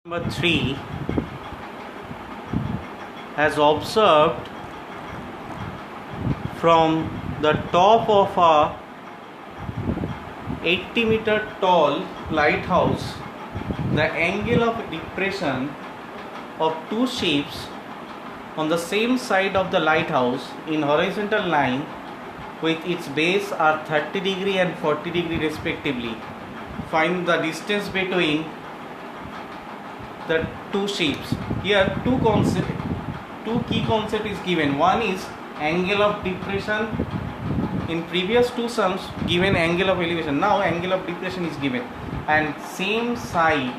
Number 3 has observed from the top of a 80-meter tall lighthouse the angle of depression of two ships on the same side of the lighthouse in horizontal line with its base are 30 degree and 40 degree respectively. Find the distance between the two ships. Here two key concept is given. One is angle of depression. In previous two sums given angle of elevation. Now angle of depression is given and same side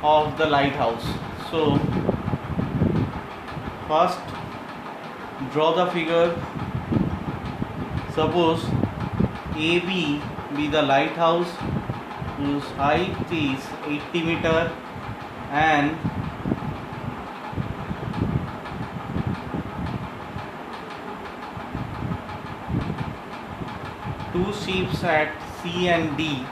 of the lighthouse. So first draw the figure. Suppose AB be the lighthouse whose height is 80 meter and two ships at C and D.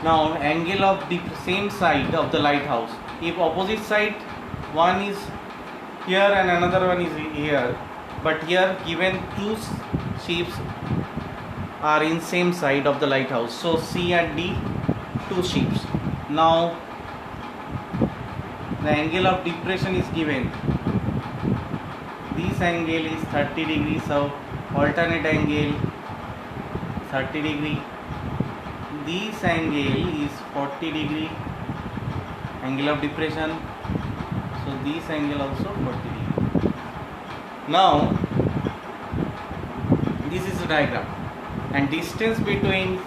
Now angle of the same side of the lighthouse. If opposite side, one is here and another one is here, but here given two ships are in same side of the lighthouse. So C and D, two ships. Now the angle of depression is given. This angle is 30 degrees, so alternate angle 30 degree. This angle is 40 degree angle of depression. So this angle also 40 degree. Now this is the diagram and distance between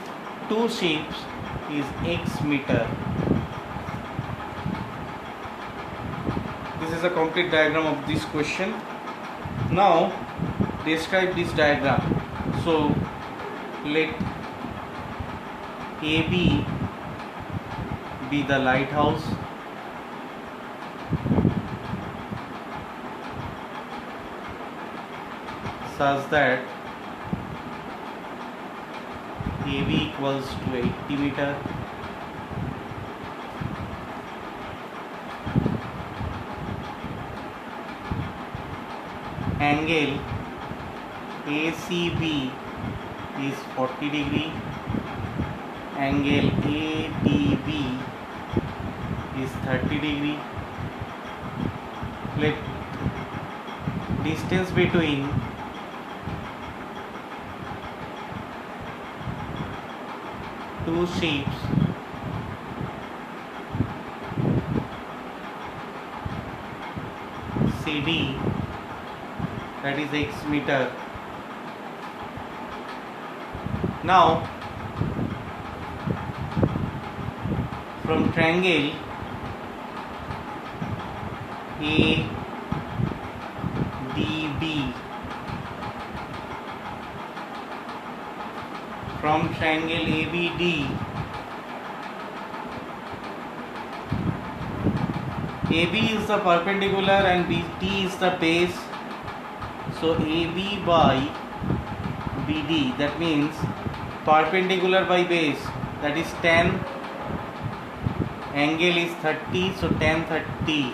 two ships is x meter. This is a complete diagram of this question. Now describe this diagram. So let AB be the lighthouse, such that AB equals to 80 meter. Angle ACB is 40 degree. Angle ADB is 30 degree. Let distance between two ships CD, that is x meter. Now from triangle ADB, from triangle ABD, AB is the perpendicular and BT is the base. So AB by BD, that means perpendicular by base, that is 10, angle is 30, so tan 30.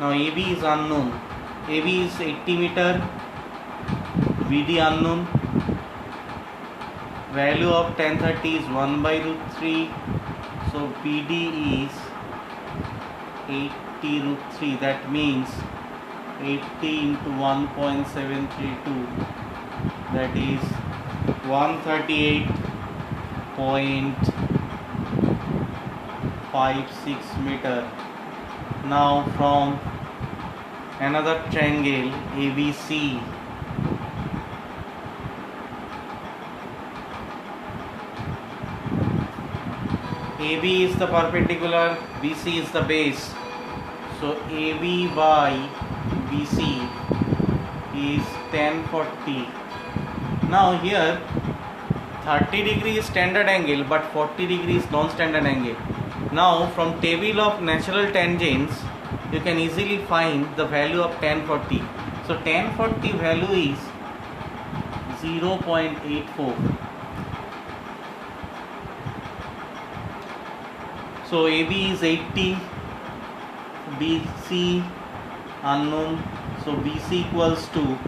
Now AB is unknown. AB is 80 meter, BD unknown. Value of tan 30 is 1 by root 3, so BD is 80 root 3, that means 80 into 1.732, that is 138.56 meter. Now from another triangle ABC, AB is the perpendicular, BC is the base. So AB by BC is 1040. Now here 30 degree is standard angle but 40 degree is non-standard angle. Now from table of natural tangents you can easily find the value of tan 40. So tan 40 value is 0.84. So AB is 80, BC unknown, so BC equals to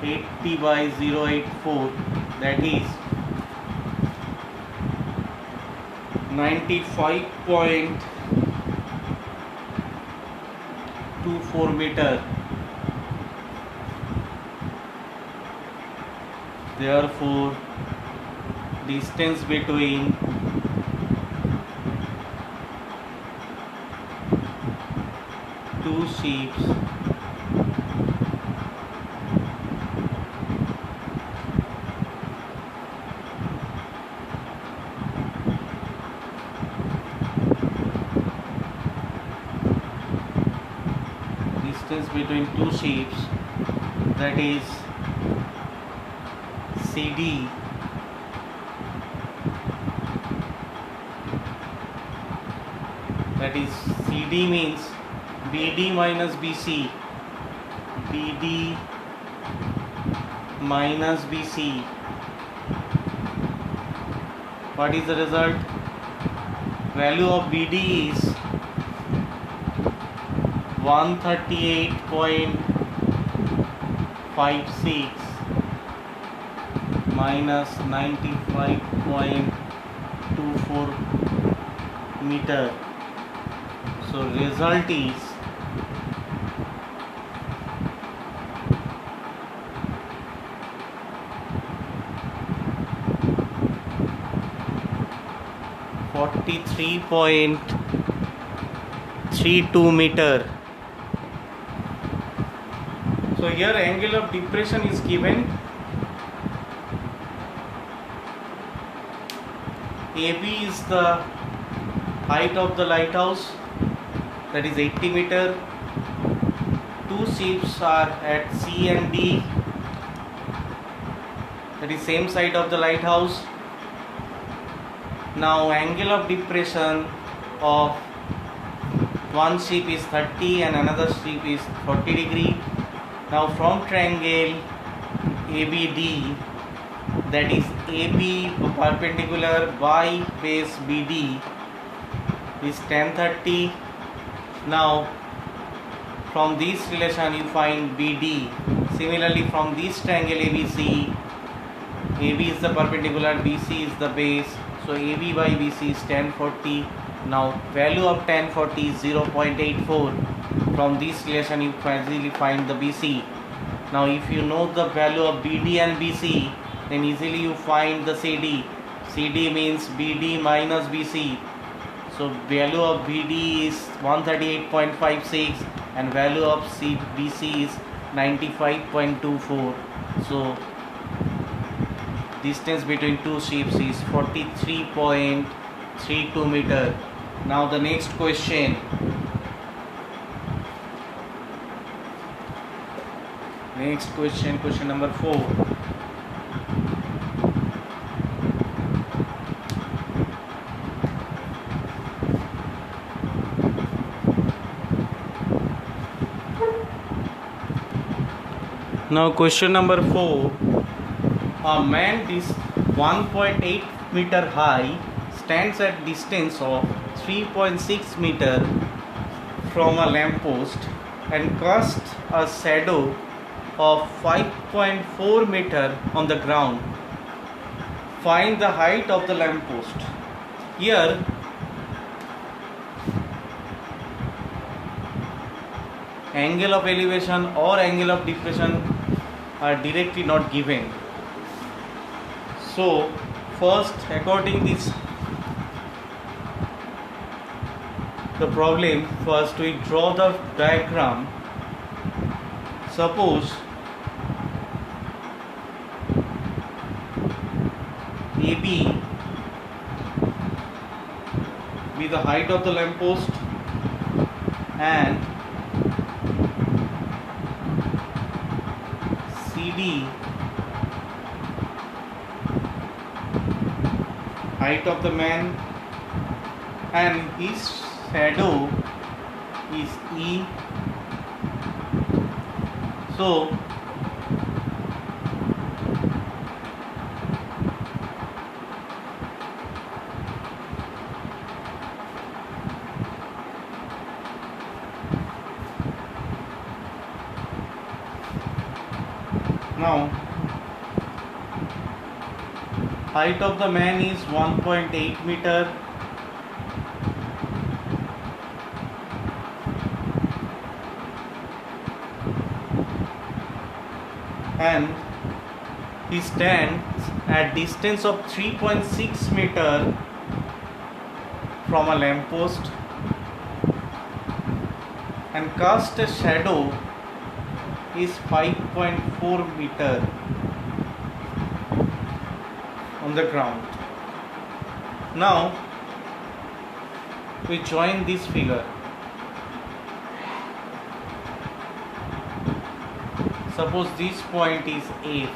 80 by 0.84, that is 95.24 meter. Therefore, distance between two ships that is CD means BD minus BC, BD minus BC. What is the result? Value of BD is 138.56 minus 95.24 meter. So result is 43.32 meter. So here angle of depression is given. AB is the height of the lighthouse, that is 80 meter. Two ships are at C and D, that is same side of the lighthouse. Now angle of depression of one ship is 30 and another ship is 40 degree. Now from triangle ABD, that is AB perpendicular by base BD is tan 30. Now from this relation you find BD. Similarly from this triangle ABC, AB is the perpendicular, BC is the base, so AB by BC is tan 40. Now value of tan 40 is 0.84. From this relation you easily find the BC. Now if you know the value of BD and BC, then easily you find the CD. CD means BD minus BC. So value of BD is 138.56 and value of BC is 95.24. So distance between two ships is 43.32 meter. Now the next question. Question number 4. Now question number 4. A man 1.8 meter high stands at distance of 3.6 meter from a lamppost and casts a shadow of 5.4 meter on the ground. Find the height of the lamppost. Here angle of elevation or angle of depression are directly not given. So first, according this the problem, first we draw the diagram. Suppose AB be the height of the lamppost and CD height of the man and his shadow is E. So Now, height of the man is 1.8 meter. And he stands at distance of 3.6 meter from a lamppost and cast a shadow is 5.4 meter on the ground. Now we join this figure. Suppose this point is A.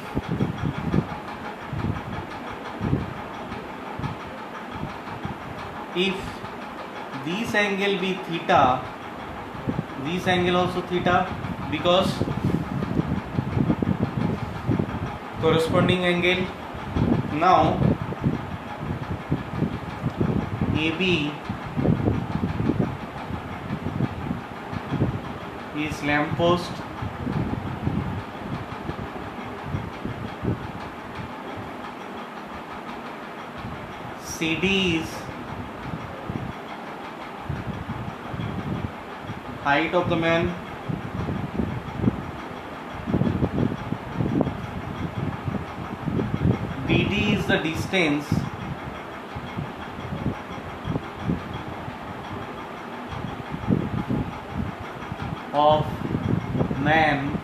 If this angle be theta, this angle also theta, because corresponding angle. Now AB is lamppost, CD is height of the man, BD is the distance of man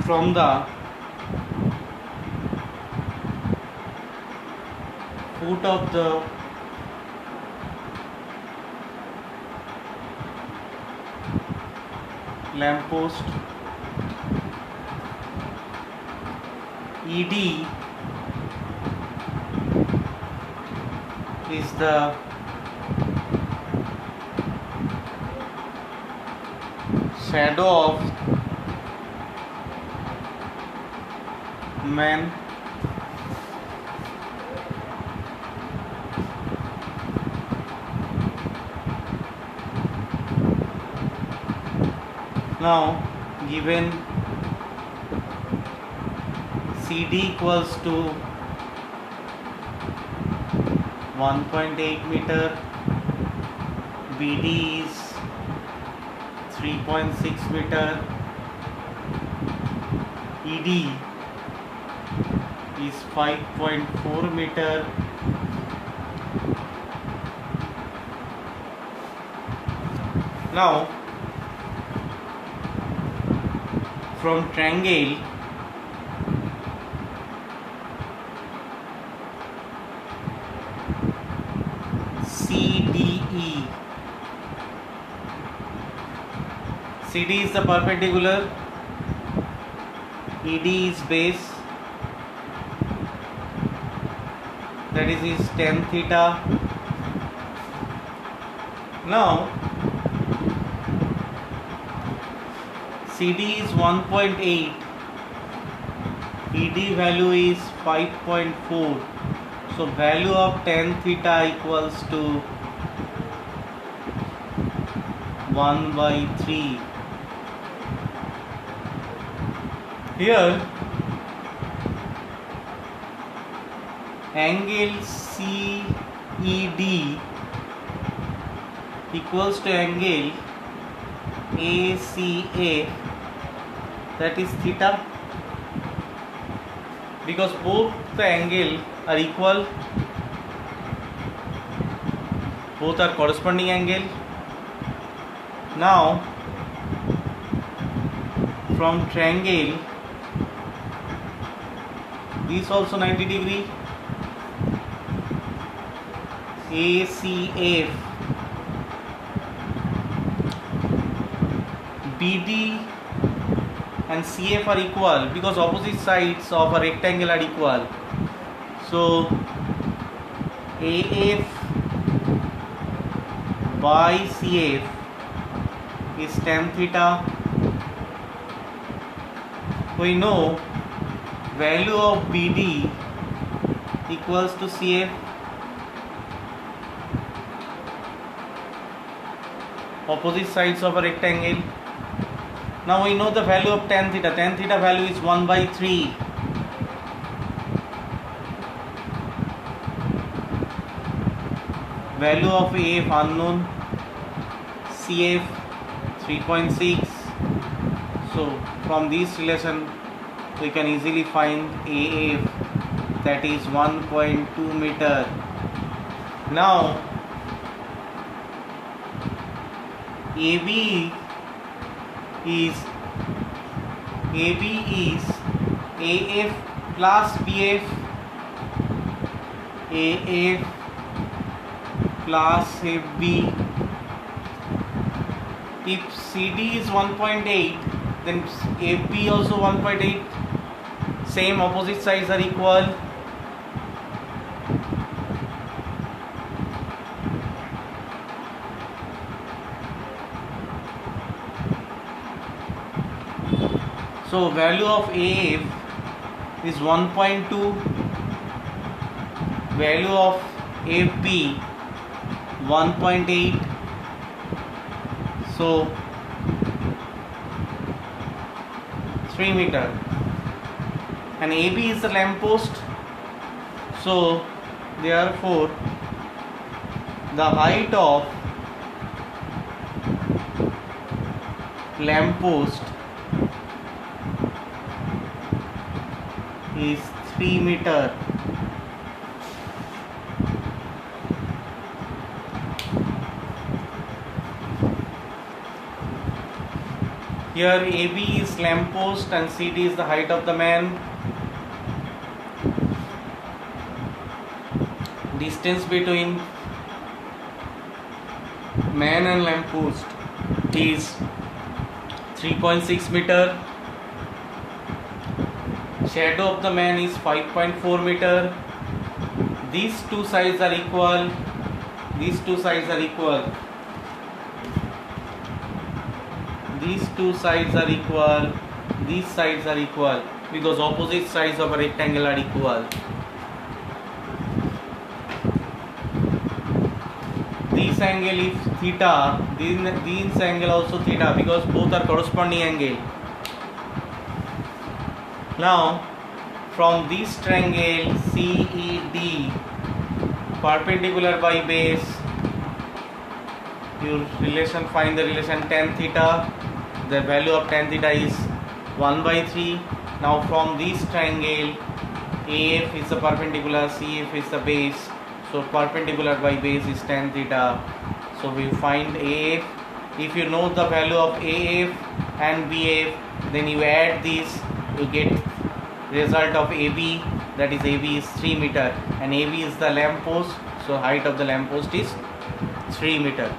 from the foot of the lamppost. ED is the shadow of man. Now given CD equals to 1.8 meter, BD is 3.6 meter, ED is 5.4 meter. Now from triangle CDE, CD is the perpendicular, ED is base, that is tan theta. Now CD is 1.8, ED value is 5.4, so value of tan theta equals to 1/3. Here angle CED equals to angle ACA, that is theta, because both the angle are equal, both are corresponding angle. Now from triangle this also 90 degree, ACF, BD and CF are equal because opposite sides of a rectangle are equal. So AF by CF is tan theta. We know value of BD equals to CF. Opposite sides of a rectangle. Now we know the value of tan theta. Tan theta value is 1 by 3. Value of AF unknown, CF 3.6. So from this relation we can easily find AF, that is 1.2 meter. Now AB is AF plus BF, AF plus FB. If CD is 1.8, then FB also 1.8. Same opposite sides are equal. So value of AF is 1.2, value of FB 1.8. So 3 meter, and AB is the lamp post. So therefore the height of lamp post is 3 meter. Here AB is lamp post and CD is the height of the man. Distance between man and lamp post is 3.6 meter. Shadow of the man is 5.4 meter. These two sides are equal. These two sides are equal. These two sides are equal. These sides are equal because opposite sides of a rectangle are equal. This angle is theta. This angle also theta because both are corresponding angle. Now from this triangle CED, perpendicular by base, your relation, find the relation tan theta. The value of tan theta is 1 by 3. Now from this triangle AF is the perpendicular, CF is the base, so perpendicular by base is tan theta. So we find AF. If you know the value of AF and BF, then you add this, you get result of AB, that is AB is 3 meter and AB is the lamp post, so height of the lamp post is 3 meter.